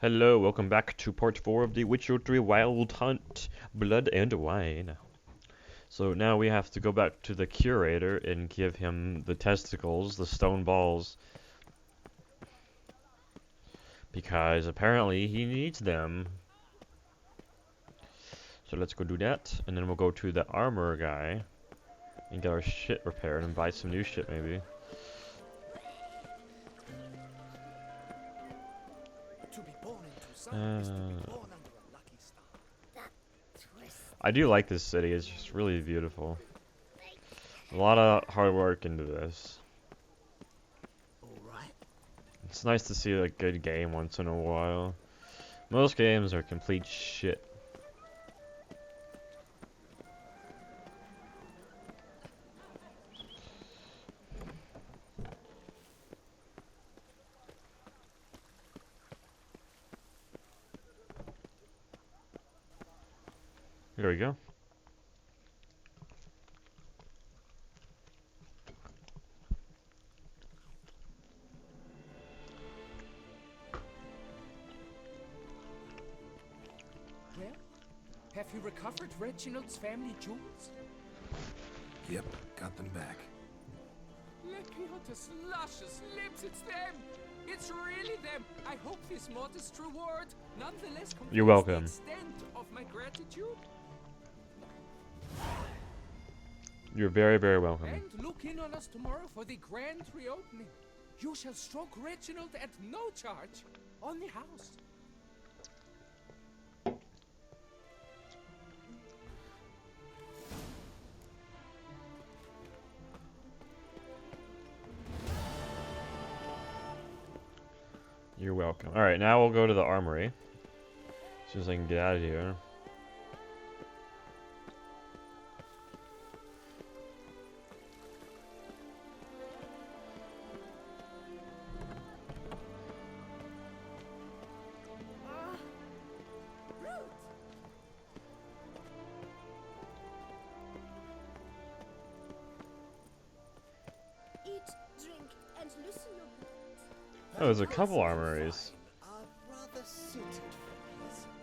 Hello, welcome back to part 4 of the Witcher 3 Wild Hunt, Blood and Wine. So now we have to go back to the curator and give him the testicles, the stone balls, because apparently he needs them. So let's go do that, and then we'll go to the armor guy and get our shit repaired and buy some new shit maybe. I do like this city, it's just really beautiful. A lot of hard work into this. It's nice to see a good game once in a while. Most games are complete shit. There we go. Well, have you recovered Reginald's family jewels? Yep, got them back. Lepiota's luscious lips, it's them! It's really them! I hope this modest reward nonetheless You're completes the welcome. extent of my gratitude. You're very, very welcome. And look in on us tomorrow for the grand reopening. You shall stroke Reginald at no charge on the house. You're welcome. Alright, now we'll go to the armory. As soon as I can get out of here. Eat, drink, and loosen your Oh, there's a couple armories. are rather suited for pleasant.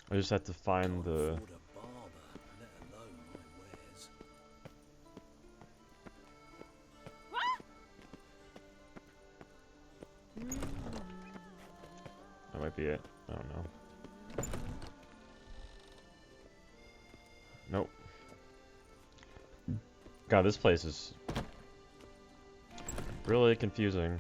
I just have to find the... Afford a barber, let alone my wares. That might be it. I don't know. Nope. God, this place is really confusing.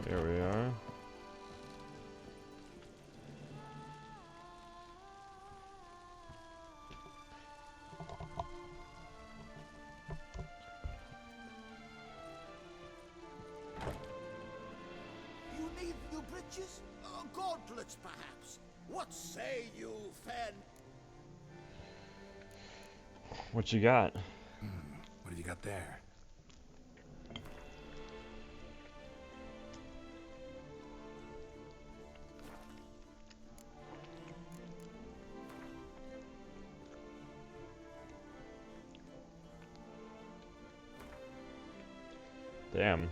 There we are. You need new bridges? Gauntlets, perhaps? What say you, Fen? What you got? What have you got there? Damn.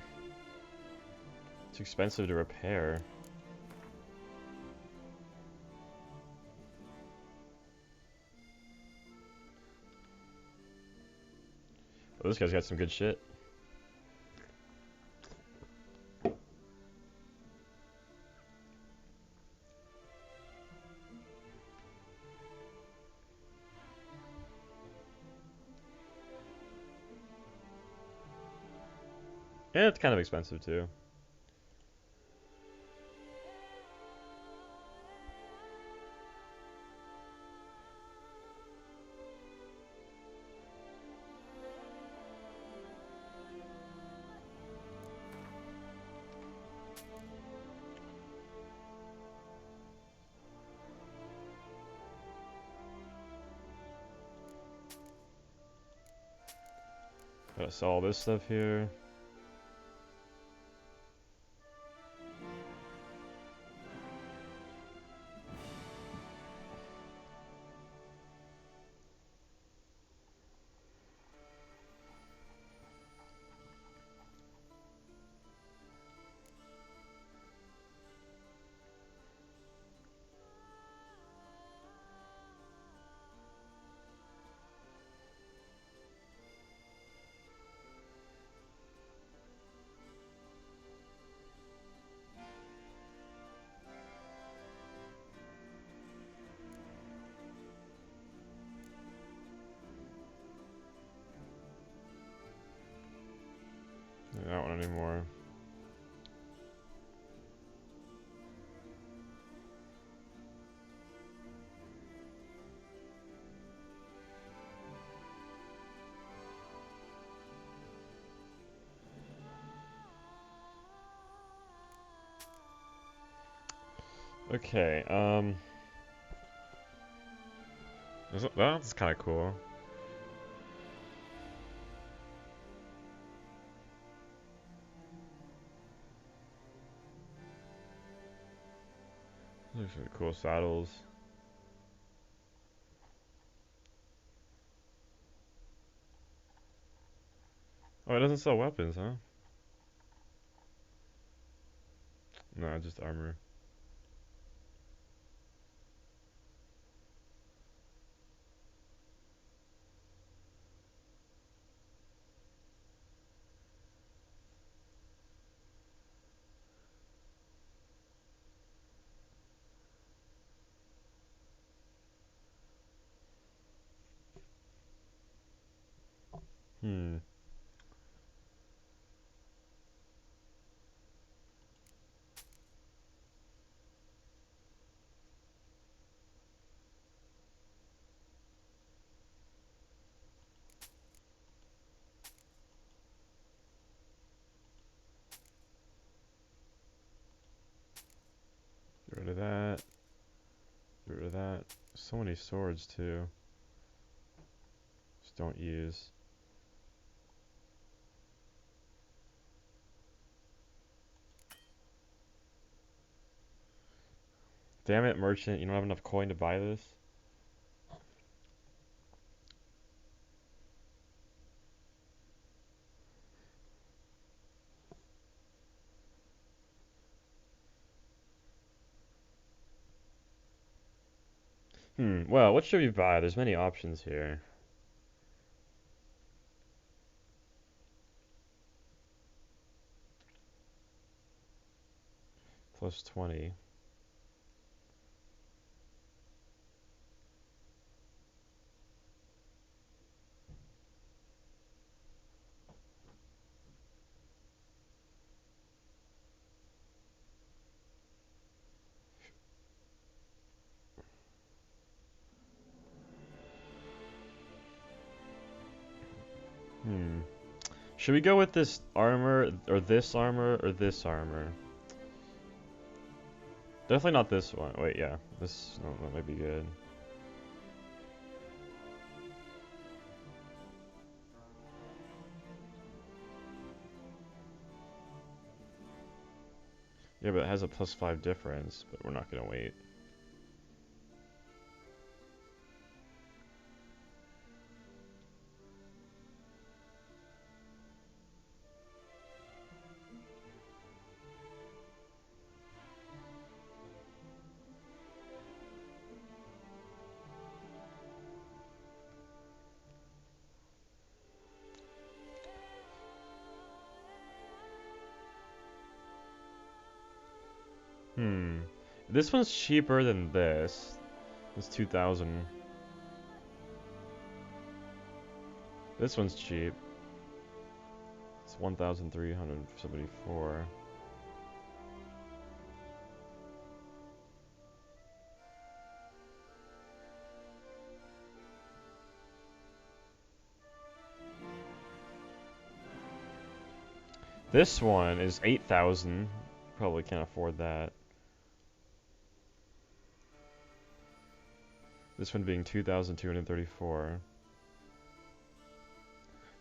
It's expensive to repair. Oh, this guy's got some good shit. And it's kind of expensive too. Gotta sell all this stuff here. That one anymore. Okay, that's kind of cool. Those are some cool saddles. Oh, it doesn't sell weapons, huh? No, just armor. Hmm. Get rid of that. Get rid of that. So many swords, too. Just don't use. Damn it, merchant. You don't have enough coin to buy this? Well, what should we buy? There's many options here. Plus 20. Should we go with this armor, or this armor, or this armor? Definitely not this one. Wait, yeah. This, no, that might be good. Yeah, but it has a +5 difference, but we're not gonna wait. This one's cheaper than this. It's 2,000. This one's cheap. It's 1,374. This one is 8,000. Probably can't afford that. This one being 2,234.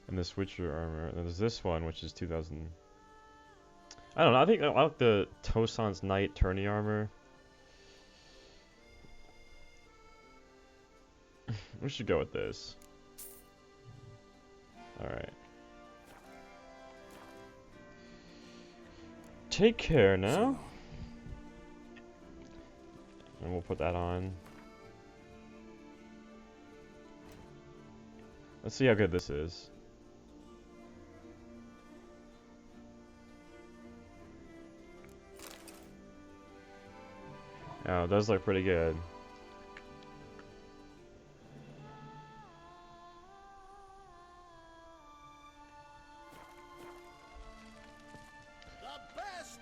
And this Witcher armor. And there's this one, which is 2000. I don't know. I think I like the Toussaint's Knight tourney armor. We should go with this. Alright. Take care now. And we'll put that on. Let's see how good this is. Oh, it does look pretty good. The best.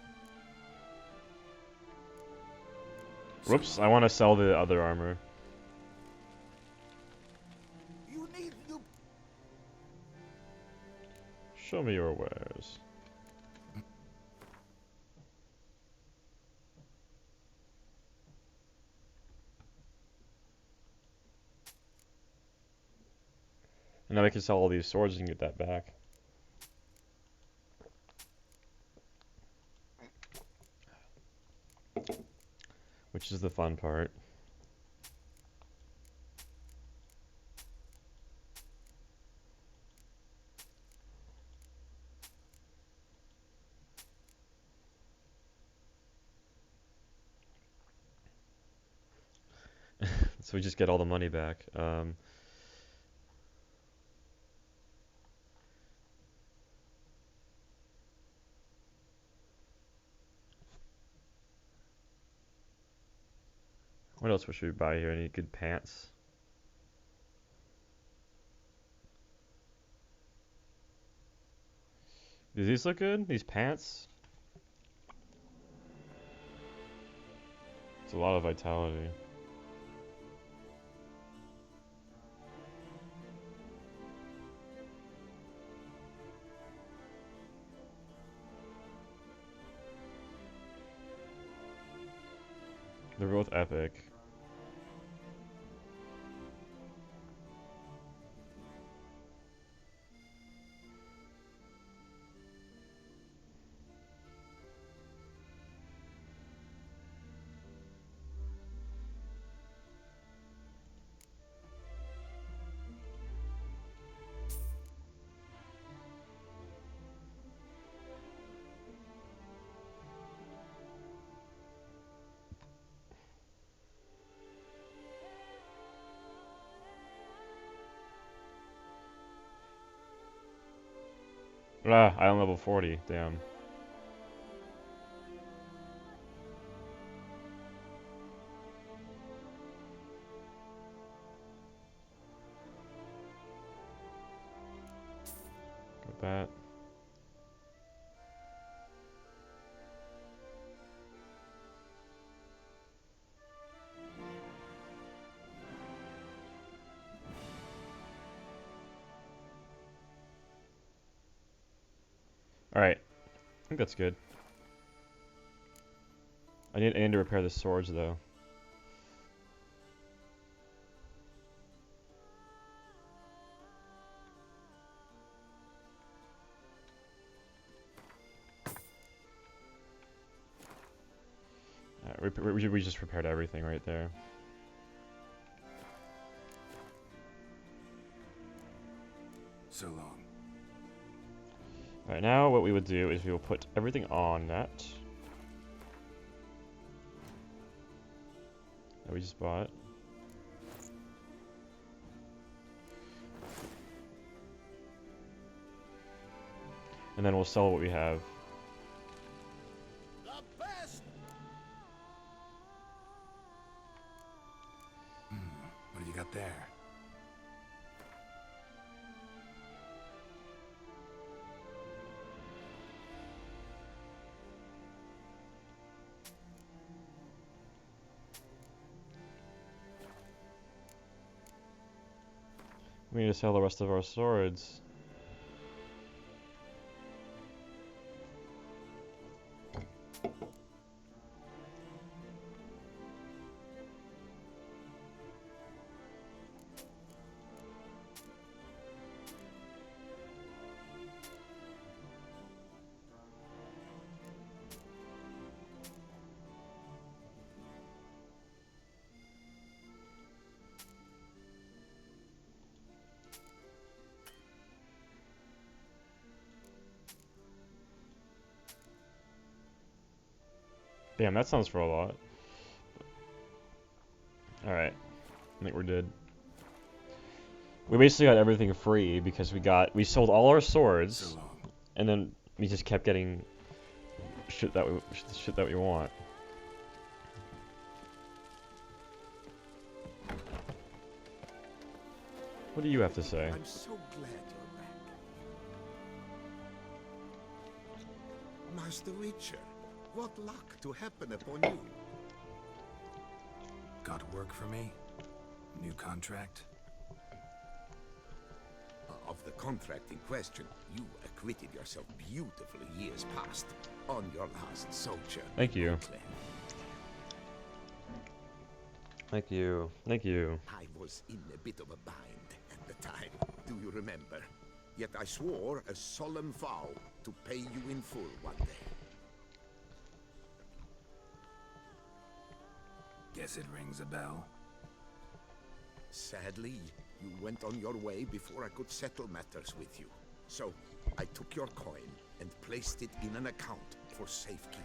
Whoops, I want to sell the other armor. You need new. Show me your wares. And now we can sell all these swords and get that back. Which is the fun part. So we just get all the money back. What else should we buy here? Any good pants? Do these look good? These pants? It's a lot of vitality. They're both epic. Ah, I'm level 40, damn. Got that. Alright, I think that's good. I need to repair the swords though. We just repaired everything right there. So long. Alright, now what we would do is we will put everything on that we just bought. And then we'll sell what we have. The best. What do you got there? We need to sell the rest of our swords. Damn, that sounds for a lot. Alright. I think we're good. We basically got everything free because we sold all our swords, So long. and then we just kept getting shit that we want. What do you have to say? I'm so glad you're back. Master Witcher, what luck to happen upon you. Got work for me? New contract? Of the contract in question, you acquitted yourself beautifully years past on your last sojourn. Thank you. Claire. Thank you. Thank you. I was in a bit of a bind at the time, do you remember? Yet I swore a solemn vow to pay you in full one day. Guess it rings a bell. Sadly, you went on your way before I could settle matters with you. So, I took your coin and placed it in an account for safekeeping.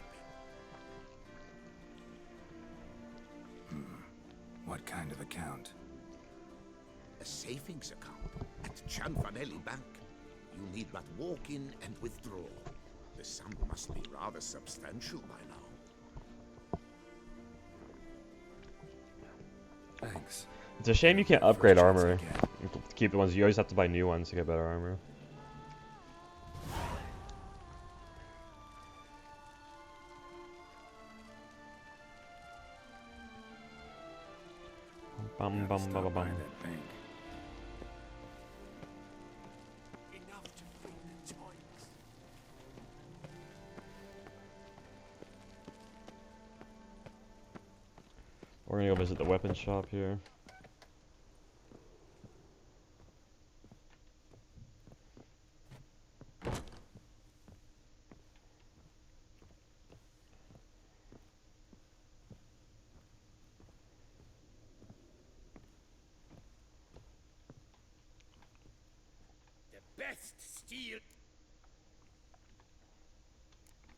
What kind of account? A savings account at Cianfanelli Bank. You need but walk in and withdraw. The sum must be rather substantial by now. Thanks. It's a shame you can't upgrade First chance I armor. get. You can keep the ones you always have to buy new ones to get better armor. Bum Gotta bum bum stop by bum. that bank. Enough to free the joints. We're gonna go visit the weapon shop here. The best steel.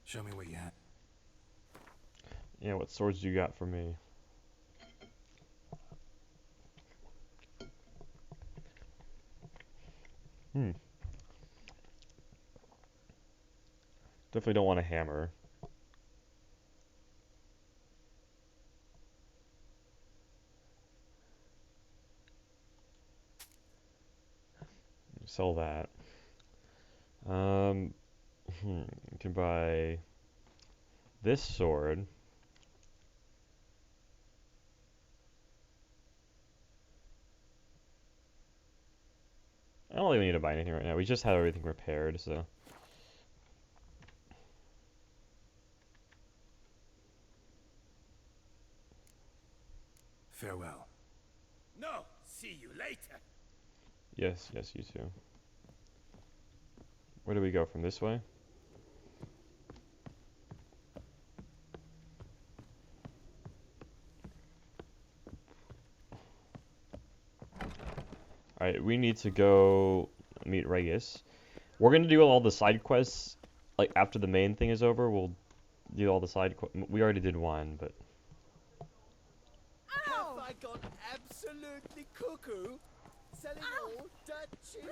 Show me what you have. Yeah, what swords you got for me? Definitely don't want a hammer. Sell that. You can buy this sword. I don't even need to buy anything right now. We just have everything repaired, so. Farewell. No, see you later. Yes, yes, you too. Where do we go from this way? Alright, we need to go meet Regis. We're gonna do all the side quests, like after the main thing is over. We'll do all the side quests. We already did one, but Have I gone absolutely cuckoo? Selling all dirt cheap?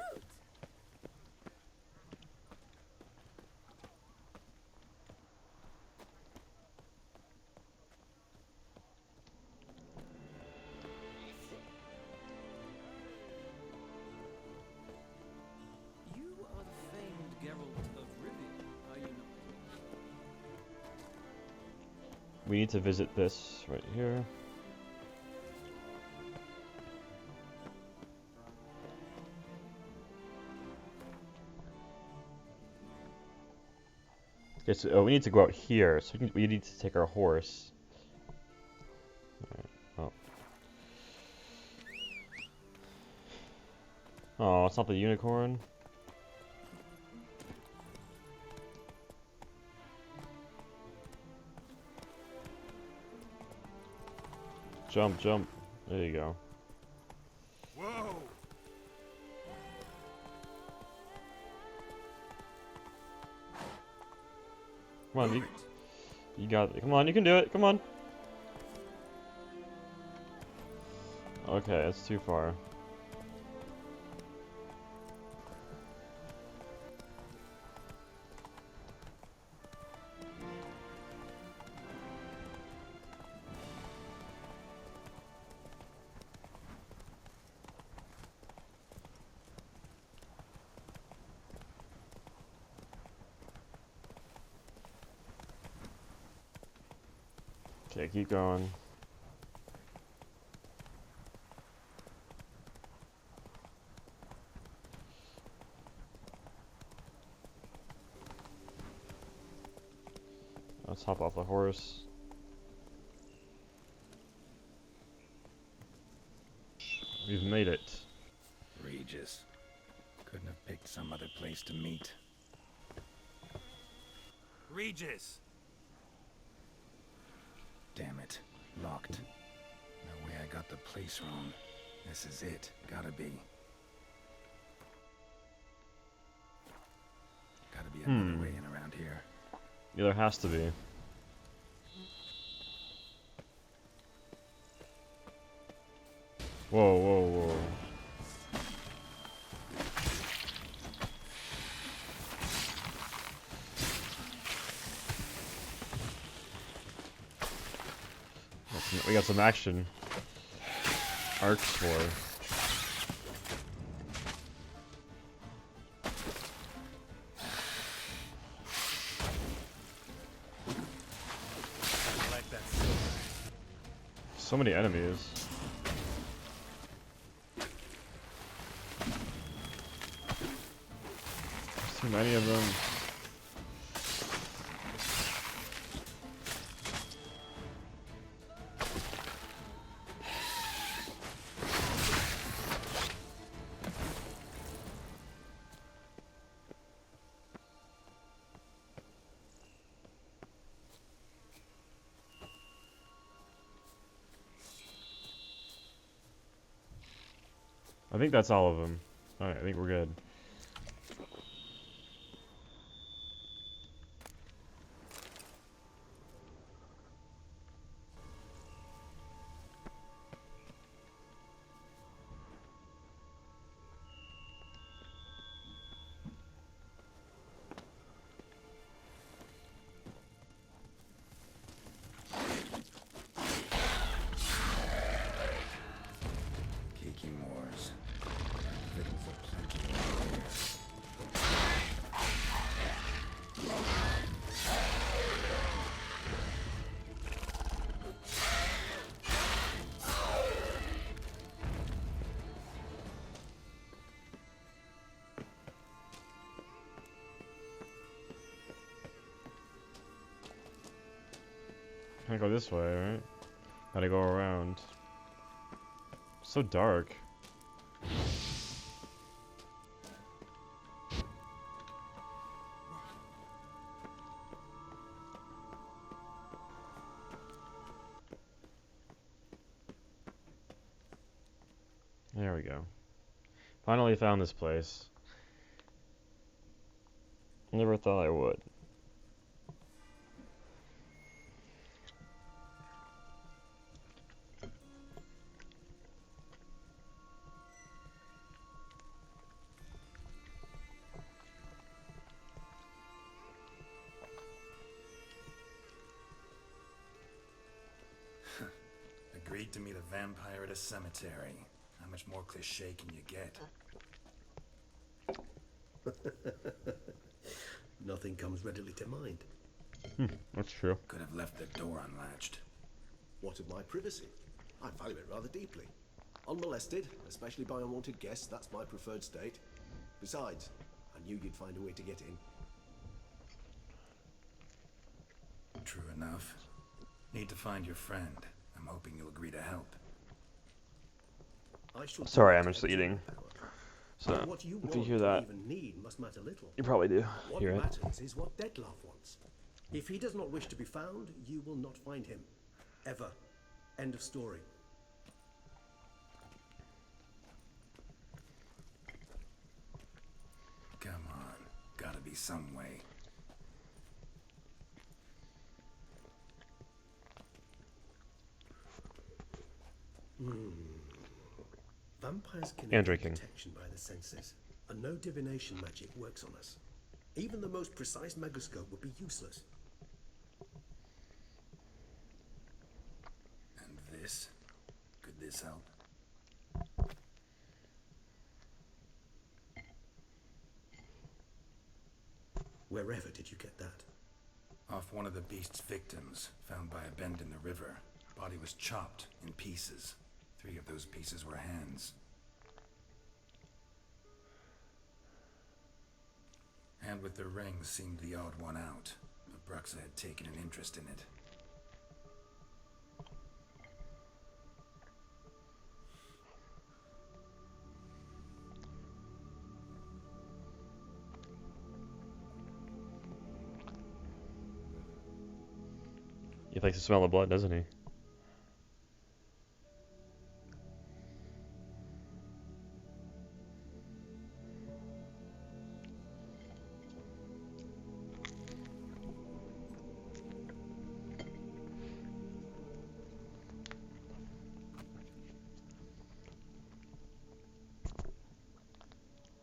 You are the famed Geralt of Rivia, are you not? we need to visit this right here. Okay, so we need to go out here. So we need to take our horse. Alright, oh, it's not the unicorn. Jump, jump. There you go. Whoa! Come on, You got it. Come on, you can do it. Come on. Okay, it's too far. Okay, keep going. Let's hop off the horse. We've made it. Regis. Couldn't have picked some other place to meet. Regis! Damn it. Locked. No way I got the place wrong. This is it. Gotta be. Gotta be another way in around here. Yeah, there has to be. Whoa, whoa, whoa. We got some action. Arcs for. So many enemies. There's too many of them. I think that's all of them. Alright, I think we're good. Kiki Moors. Looking for plenty of here. Can't go this way, right? Gotta go around. So dark. There we go. Finally found this place. Never thought I would. Agreed to meet a vampire at a cemetery. How much more cliche can you get? Nothing comes readily to mind. That's true. Could have left the door unlatched. What of my privacy? I value it rather deeply. Unmolested, especially by unwanted guests, that's my preferred state. Besides, I knew you'd find a way to get in. True enough. Need to find your friend. I'm hoping you'll agree to help. I shall Sorry, do I'm my just best, eating. but So, what you if you want hear or that, even need must matter little. you probably do What hear it. matters is what Dettlaff wants. If he does not wish to be found, you will not find him. Ever. End of story. Come on. Gotta be some way. Vampires can And evade drinking. detection by the senses, and no divination magic works on us. Even the most precise megascope would be useless. And this? Could this help? Wherever did you get that? Off one of the beast's victims, found by a bend in the river. Body was chopped in pieces. 3 of those pieces were hands. Hand with the ring seemed the odd one out, but Bruxa had taken an interest in it. He likes to smell the blood, doesn't he?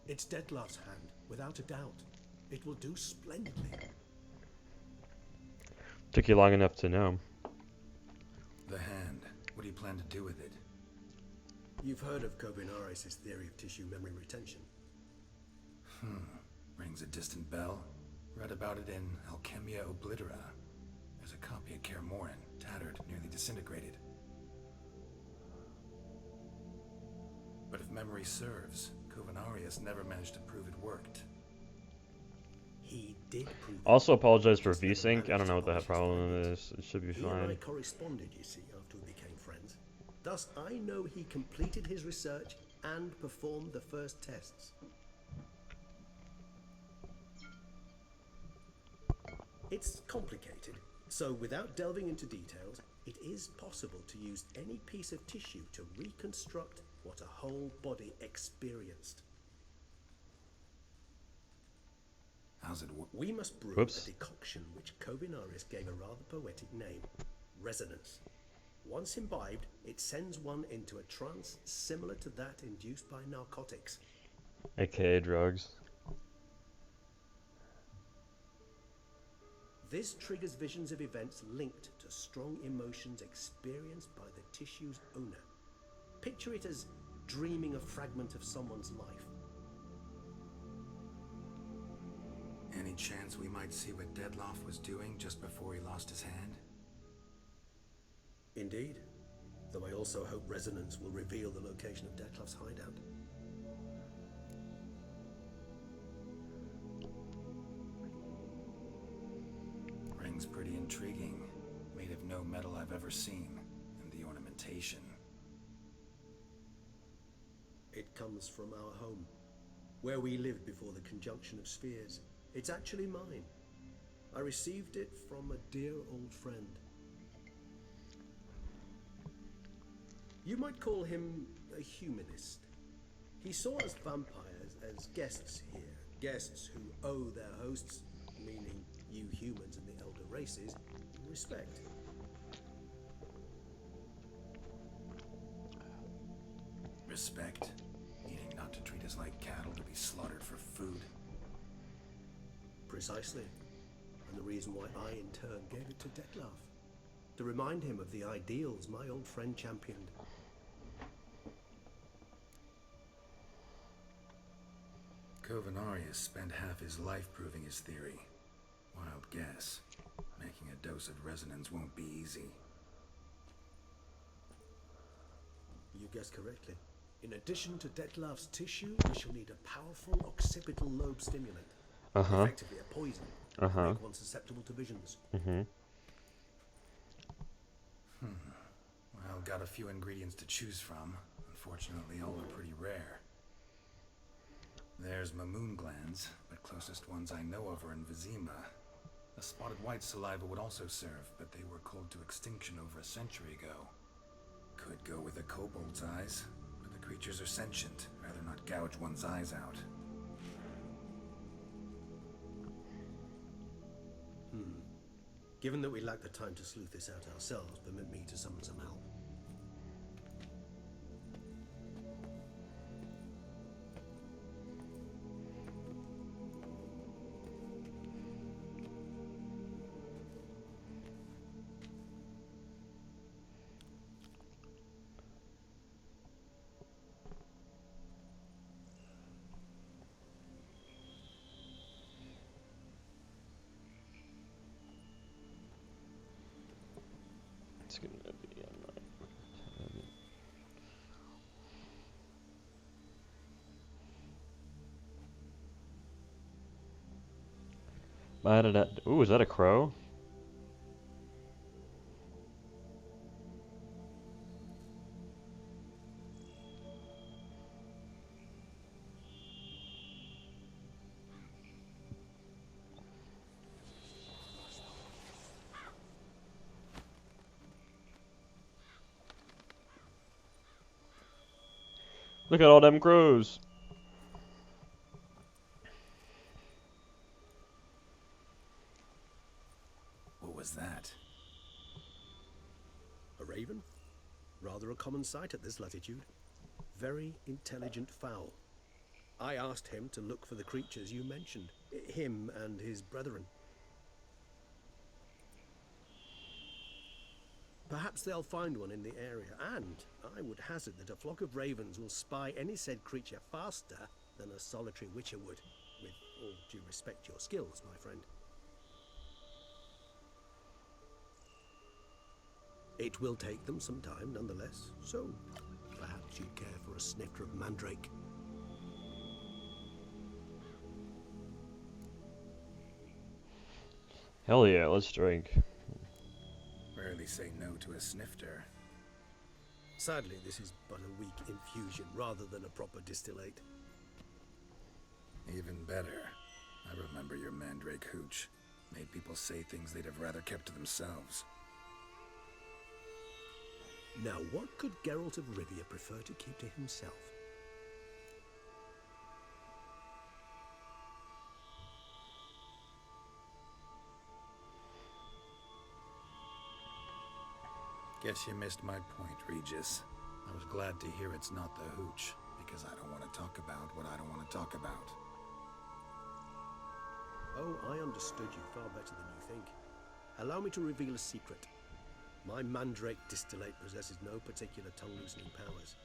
It's Dettlaff's hand, without a doubt. It will do splendidly. Took you long enough to know. The hand. What do you plan to do with it? You've heard of Kovinaris' theory of tissue memory retention. Rings a distant bell. Read about it in Alchemia Oblitera. There's a copy at Kaer Morhen, tattered, nearly disintegrated. But if memory serves, Kovinaris never managed to prove it worked. He did prove Also apologize for Just never VSync. I managed don't to know what the polish his problem findings. is. It should be He and I fine. corresponded, you see, after we became friends. Thus, I know he completed his research and performed the first tests. It's complicated, so without delving into details, it is possible to use any piece of tissue to reconstruct what a whole body experienced. How's it work? We must brew Whoops. a decoction which Kovinaris gave a rather poetic name, resonance. Once imbibed, it sends one into a trance similar to that induced by narcotics. AKA drugs. This triggers visions of events linked to strong emotions experienced by the tissue's owner. Picture it as dreaming a fragment of someone's life. Any chance we might see what Dettlaff was doing just before he lost his hand? Indeed, though I also hope resonance will reveal the location of Dettlaff's hideout. Ring's pretty intriguing. Made of no metal I've ever seen. And the ornamentation. It comes from our home, where we lived before the conjunction of spheres. It's actually mine. I received it from a dear old friend. You might call him a humanist. He saw us vampires as guests here, guests who owe their hosts, meaning you humans and the elder races, respect. Respect. Meaning not to treat us like cattle to be slaughtered for food. Precisely. And the reason why I, in turn, gave it to Dettlaff. To remind him of the ideals my old friend championed. Kovinaris spent half his life proving his theory. Wild guess. Making a dose of resonance won't be easy. You guessed correctly. In addition to Dettlaff's tissue, we shall need a powerful occipital lobe stimulant. Uh-huh. Effectively a poison. Uh-huh. Make one susceptible to visions. Mm-hmm. Well, got a few ingredients to choose from. Unfortunately, all are pretty rare. There's Mamoon glands, but closest ones I know of are in Vizima. A spotted white saliva would also serve, but they were cold to extinction over a century ago. Could go with a kobold's eyes, but the creatures are sentient. Rather not gouge one's eyes out. Given that we lack the time to sleuth this out ourselves, permit me to summon some help. It's gonna be a night. Ooh, is that a crow? Look at all them crows. What was that? A raven? Rather a common sight at this latitude. Very intelligent fowl. I asked him to look for the creatures you mentioned. Him and his brethren. Perhaps they'll find one in the area, and I would hazard that a flock of ravens will spy any said creature faster than a solitary witcher would. With all due respect to your skills, my friend. It will take them some time, nonetheless, so perhaps you'd care for a snifter of mandrake. Hell yeah, let's drink. Rarely say no to a snifter. Sadly, this is but a weak infusion rather than a proper distillate. Even better. I remember your mandrake hooch. Made people say things they'd have rather kept to themselves. Now, what could Geralt of Rivia prefer to keep to himself? Guess you missed my point, Regis. I was glad to hear it's not the hooch, because I don't want to talk about what I don't want to talk about. Oh, I understood you far better than you think. Allow me to reveal a secret. My mandrake distillate possesses no particular tongue-loosening powers.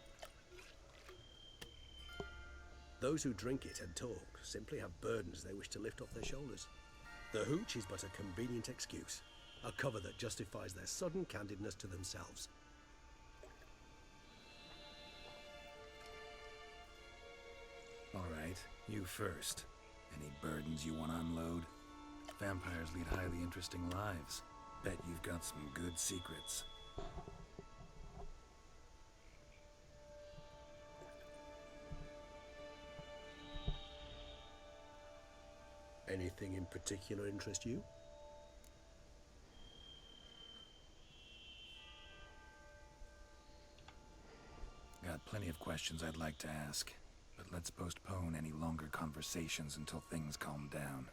Those who drink it and talk simply have burdens they wish to lift off their shoulders. The hooch is but a convenient excuse, a cover that justifies their sudden candidness to themselves. All right, you first. Any burdens you want to unload? Vampires lead highly interesting lives. Bet you've got some good secrets. Anything in particular interest you? Got plenty of questions I'd like to ask, but let's postpone any longer conversations until things calm down.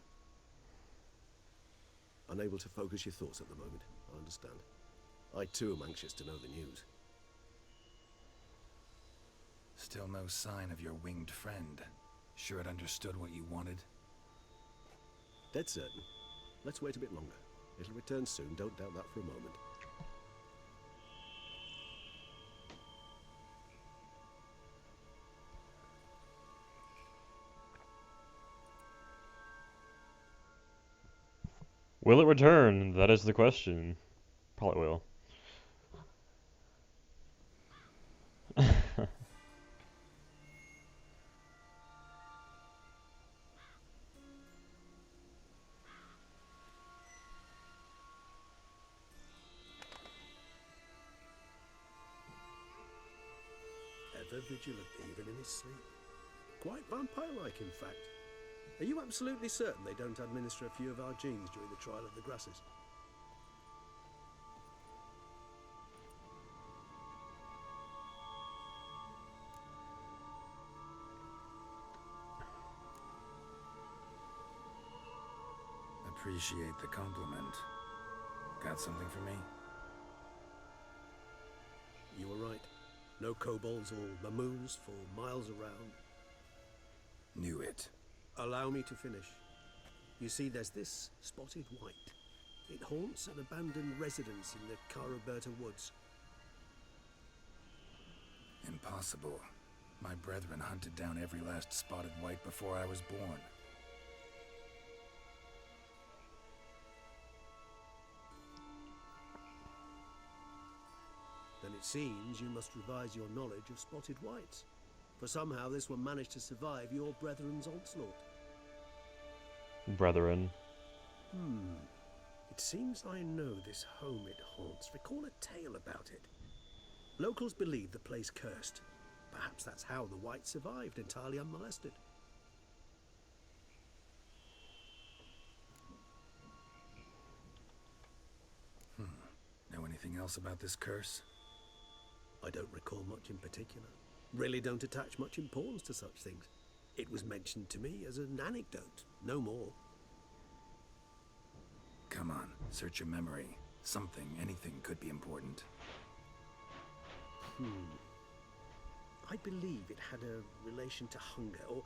Unable to focus your thoughts at the moment, I understand. I too am anxious to know the news. Still no sign of your winged friend. Sure it understood what you wanted? Dead certain. Let's wait a bit longer. It'll return soon, don't doubt that for a moment. Will it return? That is the question. Probably will. Ever vigilant even in his sleep. Quite vampire-like, in fact. Are you absolutely certain they don't administer a few of our genes during the trial of the grasses? Appreciate the compliment. Got something for me? You were right. No kobolds or mamoons for miles around. Knew it. Allow me to finish. You see, there's this spotted white. It haunts an abandoned residence in the Caraberta woods. Impossible. My brethren hunted down every last spotted white before I was born. It seems you must revise your knowledge of spotted whites, for somehow this one managed to survive your brethren's onslaught. Brethren. It seems I know this home it haunts. Recall a tale about it. Locals believe the place cursed. Perhaps that's how the whites survived entirely unmolested. Know anything else about this curse? I don't recall much in particular. Really don't attach much importance to such things. It was mentioned to me as an anecdote, no more. Come on, search your memory. Something, anything could be important. I believe it had a relation to hunger, or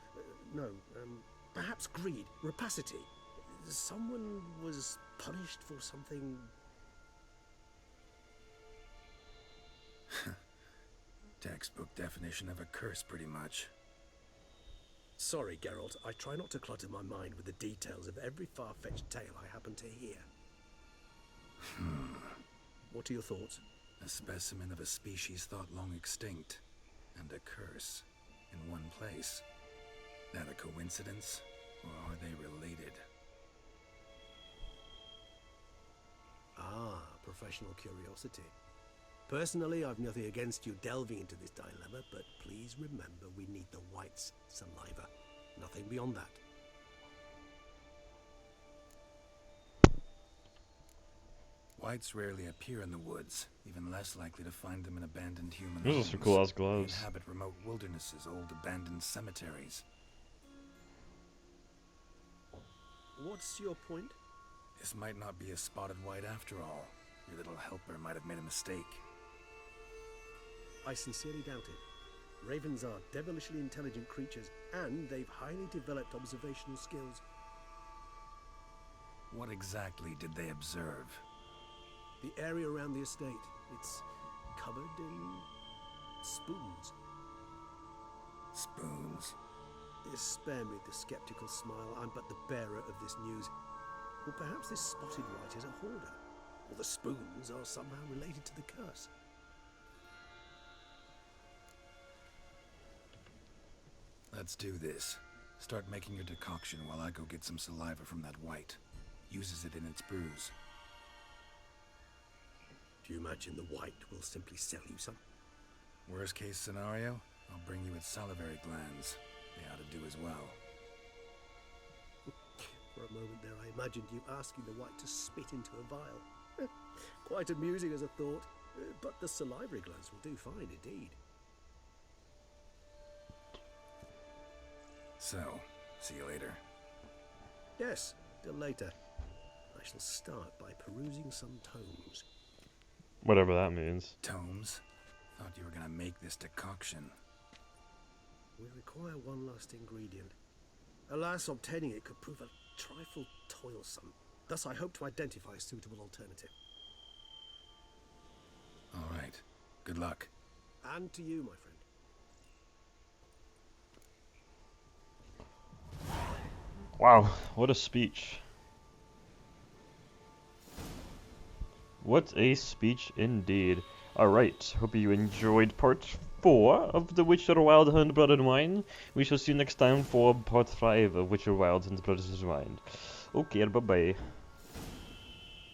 perhaps greed, rapacity. Someone was punished for something. Textbook definition of a curse, pretty much. Sorry, Geralt, I try not to clutter my mind with the details of every far-fetched tale I happen to hear. What are your thoughts? A specimen of a species thought long extinct, and a curse in one place. That a coincidence, or are they related? Ah, professional curiosity. Personally, I've nothing against you delving into this dilemma, but please remember we need the whites' saliva. Nothing beyond that. Whites rarely appear in the woods, even less likely to find them in abandoned human Those are homes. some cool-ass They gloves. inhabit remote wildernesses, old abandoned cemeteries. What's your point? This might not be a spotted white after all. Your little helper might have made a mistake. I sincerely doubt it. Ravens are devilishly intelligent creatures, and they've highly developed observational skills. What exactly did they observe? The area around the estate, it's covered in spoons. Spoons. Spare me the skeptical smile. I'm but the bearer of this news. Or perhaps this spotted white is a hoarder, or the spoons are somehow related to the curse. Let's do this. Start making your decoction while I go get some saliva from that white. Uses it in its brews. Do you imagine the white will simply sell you some? Worst case scenario, I'll bring you its salivary glands. They ought to do as well. For a moment there, I imagined you asking the white to spit into a vial. Quite amusing as a thought, but the salivary glands will do fine indeed. So, see you later. Yes, till later. I shall start by perusing some tomes. Whatever that means. Tomes? Thought you were gonna make this decoction. We require one last ingredient. Alas, obtaining it could prove a trifle toilsome. Thus, I hope to identify a suitable alternative. All right. Good luck. And to you, my friend. Wow, what a speech. What a speech indeed. Alright, hope you enjoyed part 4 of The Witcher Wild Hunt Blood and Wine. We shall see you next time for part 5 of Witcher Wild Hunt Blood and Wine. Okay, bye bye.